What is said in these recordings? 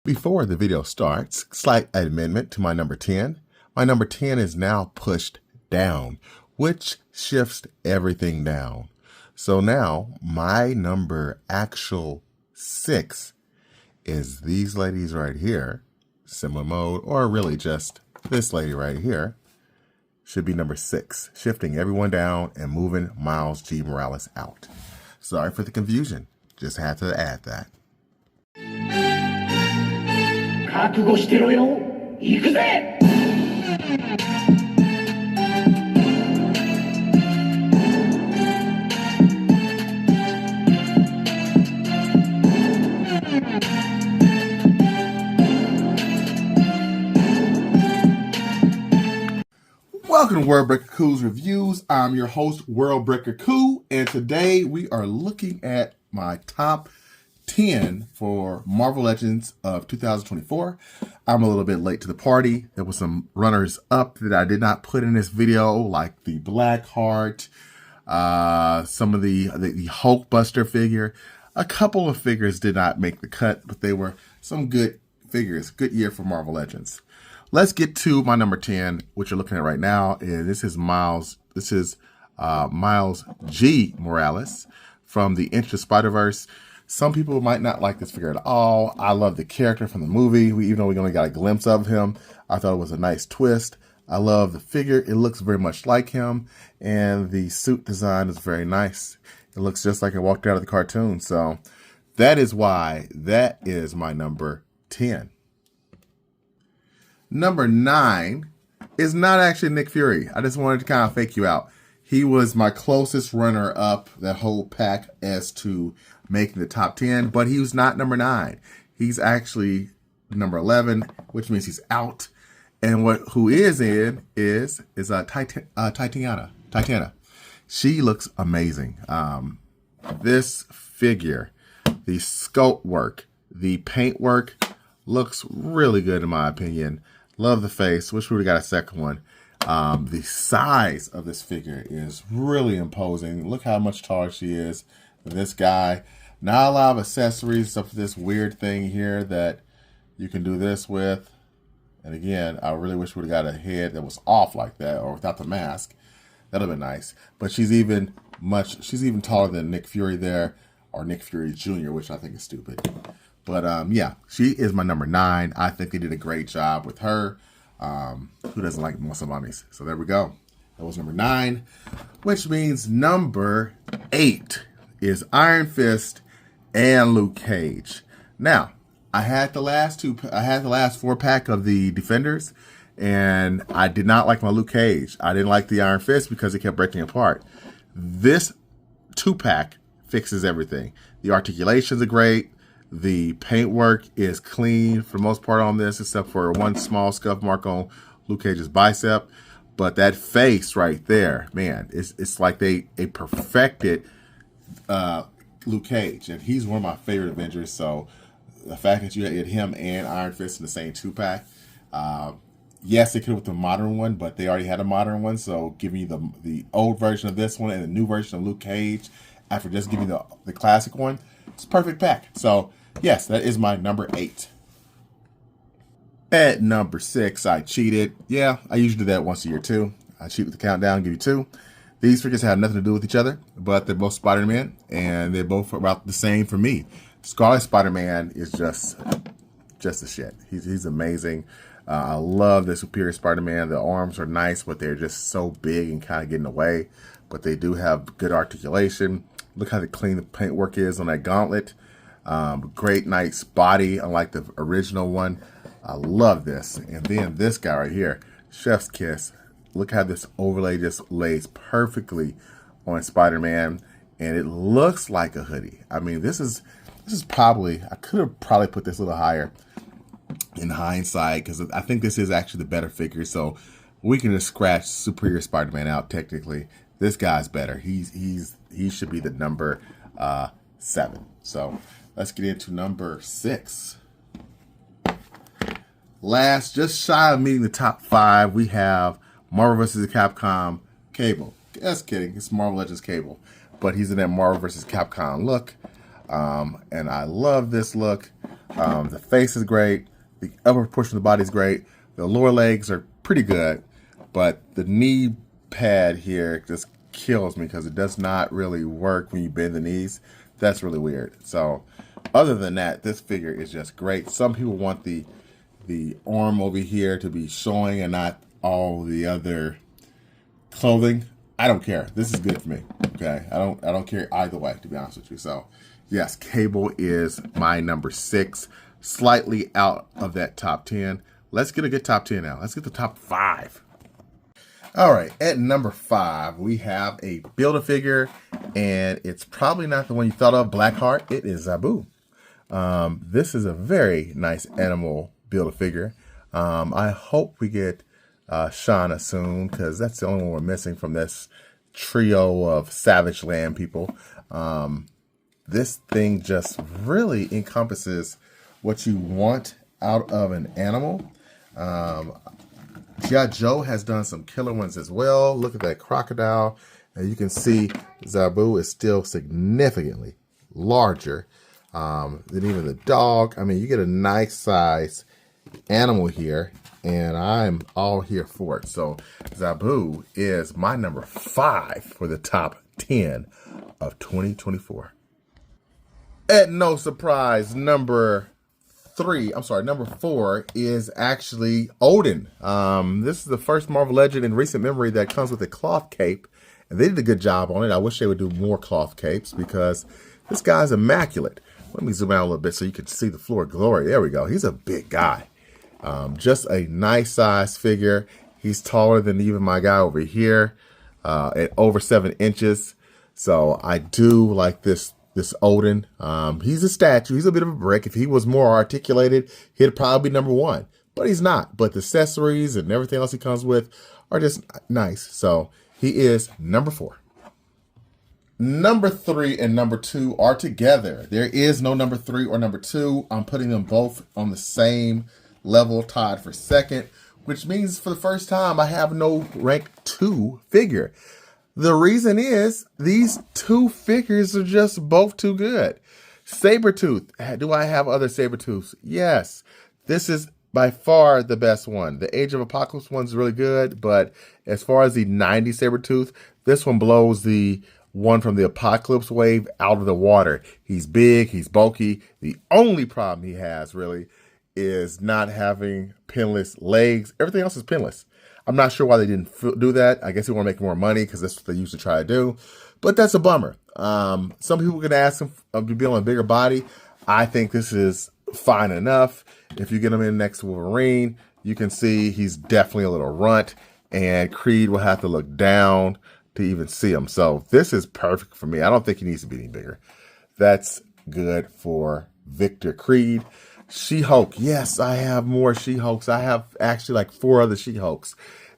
Before the video starts, slight amendment to my number 10. My number 10 is now pushed down, which shifts everything down. So now my number actual 6 is these ladies right here, similar mode, or really just this lady right here, should be number 6, shifting everyone down and moving Miles G. Morales out. Sorry for the confusion, just had to add that. 覚悟してろよ、行くぜ! Welcome to World Breaker Coo's Reviews. I'm your host, World Breaker Coo, and today we are looking at my top 10 for Marvel Legends of 2024. I'm a little bit late to the party. There were some runners up that I did not put in this video, like the Blackheart, some of the Hulkbuster figure. A couple of figures did not make the cut, but they were some good figures. Good year for Marvel Legends. Let's get to my number 10, which you're looking at right now. And this is Miles G. Morales from the Into the Spider-Verse. Some people might not like this figure at all. I love the character from the movie. Even though we only got a glimpse of him, I thought it was a nice twist. I love the figure. It looks very much like him. And the suit design is very nice. It looks just like it walked out of the cartoon. So that is why that is my number 10. Number 9 is not actually Nick Fury. I just wanted to kind of fake you out. He was my closest runner up that whole pack as to making the top 10, but he was not number 9. He's actually number 11, which means he's out. And who is in is Titana. She looks amazing. This figure, the sculpt work, the paint work looks really good in my opinion. Love the face. Wish we would have got a second one. The size of this figure is really imposing. Look how much taller she is than this guy. Not a lot of accessories except for this weird thing here that you can do this with. And again, I really wish we would have got a head that was off like that or without the mask. That would have been nice. But she's even taller than Nick Fury there, or Nick Fury Jr., which I think is stupid. But yeah, she is my number 9. I think they did a great job with her. Who doesn't like muscle mummies? So there we go. That was number 9, which means number 8 is Iron Fist and Luke Cage. Now, I had the last 4-pack of the Defenders, and I did not like my Luke Cage. I didn't like the Iron Fist because it kept breaking apart. This 2-pack fixes everything. The articulations are great. The paint work is clean for the most part on this, except for one small scuff mark on Luke Cage's bicep. But that face right there, man, it's like they perfected Luke Cage, and he's one of my favorite Avengers. So the fact that you had him and Iron Fist in the same 2-pack, yes, they could have with the modern one, but they already had a modern one. So giving you the old version of this one and the new version of Luke Cage after just giving you the classic one, it's a perfect pack. So yes, that is my number 8. At number 6, I cheated. Yeah, I usually do that once a year too. I cheat with the countdown, give you 2. These figures have nothing to do with each other, but they're both Spider-Man, and they're both about the same for me. Scarlet Spider-Man is just the shit. He's amazing. I love the Superior Spider-Man. The arms are nice, but they're just so big and kind of getting away. But they do have good articulation. Look how clean the paintwork is on that gauntlet. Great, nice body, unlike the original one. I love this. And then this guy right here, Chef's Kiss. Look how this overlay just lays perfectly on Spider-Man, and it looks like a hoodie. I mean, this is probably, I could have probably put this a little higher in hindsight, because I think this is actually the better figure. So we can just scratch Superior Spider-Man out. Technically, this guy's better. He should be the number 7. So let's get into number 6. Last, just shy of meeting the top 5, we have Marvel vs. Capcom Cable. Just kidding, it's Marvel Legends Cable, but he's in that Marvel vs. Capcom look, and I love this look. The face is great. The upper portion of the body is great. The lower legs are pretty good, but the knee pad here just kills me because it does not really work when you bend the knees. That's really weird. So other than that, this figure is just great. Some people want the arm over here to be showing and not all the other clothing. I don't care. This is good for me. Okay. I don't care either way, to be honest with you. So yes, Cable is my number 6, slightly out of that top 10. Let's get a good top 10 now. Let's get the top 5. All right, at number 5, we have a Build-A-Figure, and it's probably not the one you thought of, Blackheart. It is Zabu. This is a very nice animal Build-A-Figure. I hope we get Shauna soon, because that's the only one we're missing from this trio of Savage Land people. This thing just really encompasses what you want out of an animal. G.I. Joe has done some killer ones as well. Look at that crocodile. And you can see Zabu is still significantly larger than even the dog. I mean, you get a nice size animal here, and I'm all here for it. So Zabu is my number 5 for the top 10 of 2024. At no surprise, number 4 is actually Odin. This is the first Marvel Legend in recent memory that comes with a cloth cape, and they did a good job on it. I wish they would do more cloth capes because this guy's immaculate. Let me zoom out a little bit so you can see the floor glory. There we go. He's a big guy. Just a nice size figure. He's taller than even my guy over here, at over 7 inches. So I do like this Odin. He's a statue. He's a bit of a brick. If he was more articulated, he'd probably be number 1. But he's not. But the accessories and everything else he comes with are just nice. So he is number 4. Number 3 and number 2 are together. There is no number 3 or number 2. I'm putting them both on the same level, tied for second, which means for the first time I have no rank 2 figure. The reason is these 2 figures are just both too good. Sabretooth. Do I have other Sabretooths? Yes. This is by far the best one. The Age of Apocalypse one's really good, but as far as the 90s Sabretooth, this one blows the one from the Apocalypse wave out of the water. He's big, he's bulky. The only problem he has really is not having pinless legs. Everything else is pinless. I'm not sure why they didn't do that. I guess they want to make more money because that's what they used to try to do. But that's a bummer. Some people can ask him to be on a bigger body. I think this is fine enough. If you get him in next to Wolverine, you can see he's definitely a little runt. And Creed will have to look down to even see him. So this is perfect for me. I don't think he needs to be any bigger. That's good for Victor Creed. She-Hulk. Yes, I have more She-Hulks. I have actually like 4 other She-Hulks.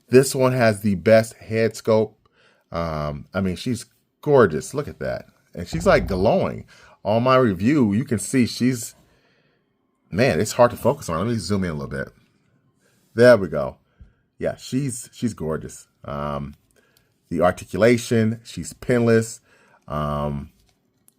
This one has the best head sculpt. I mean, she's gorgeous. Look at that. And she's like glowing. On my review, you can see she's, man, it's hard to focus on. Let me zoom in a little bit. There we go. Yeah, she's gorgeous. The articulation, she's pinless. The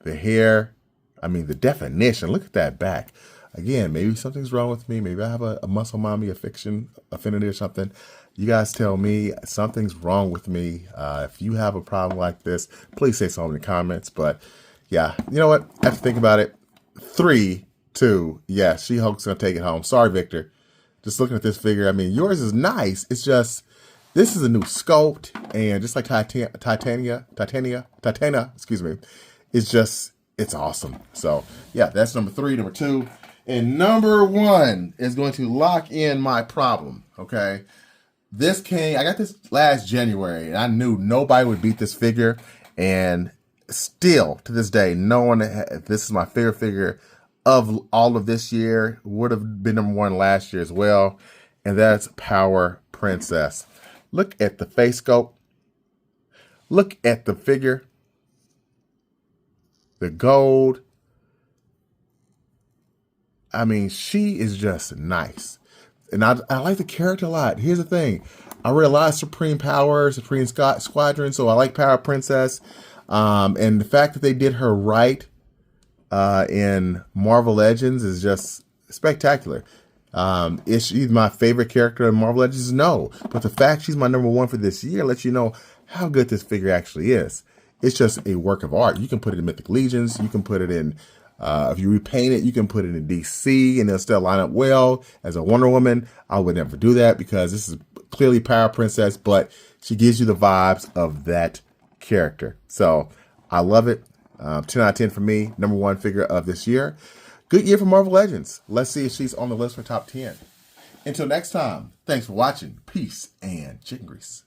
hair, I mean, the definition. Look at that back. Again, maybe something's wrong with me. Maybe I have a muscle mommy affinity or something. You guys tell me something's wrong with me. If you have a problem like this, please say so in the comments. But yeah, you know what? I have to think about it. 3, 2, yeah, She-Hulk's gonna take it home. Sorry, Victor. Just looking at this figure, I mean, yours is nice. It's just, this is a new sculpt, and just like Titana, excuse me, it's awesome. So yeah, that's number 3, number 2. And number 1 is going to lock in my problem, okay? I got this last January, and I knew nobody would beat this figure, and still, to this day, no one, this is my favorite figure of all of this year, would have been number 1 last year as well, and that's Power Princess. Look at the face sculpt. Look at the figure. The gold. I mean, she is just nice. And I like the character a lot. Here's the thing. I read a lot of Supreme Power, Supreme Squadron, so I like Power Princess. And the fact that they did her right, in Marvel Legends is just spectacular. Is she my favorite character in Marvel Legends? No. But the fact she's my number one for this year lets you know how good this figure actually is. It's just a work of art. You can put it in Mythic Legions. You can put it in, if you repaint it, you can put it in DC and it'll still line up well. As a Wonder Woman, I would never do that because this is clearly Power Princess, but she gives you the vibes of that character. So I love it. 10 out of 10 for me. Number one figure of this year. Good year for Marvel Legends. Let's see if she's on the list for top 10. Until next time, thanks for watching. Peace and chicken grease.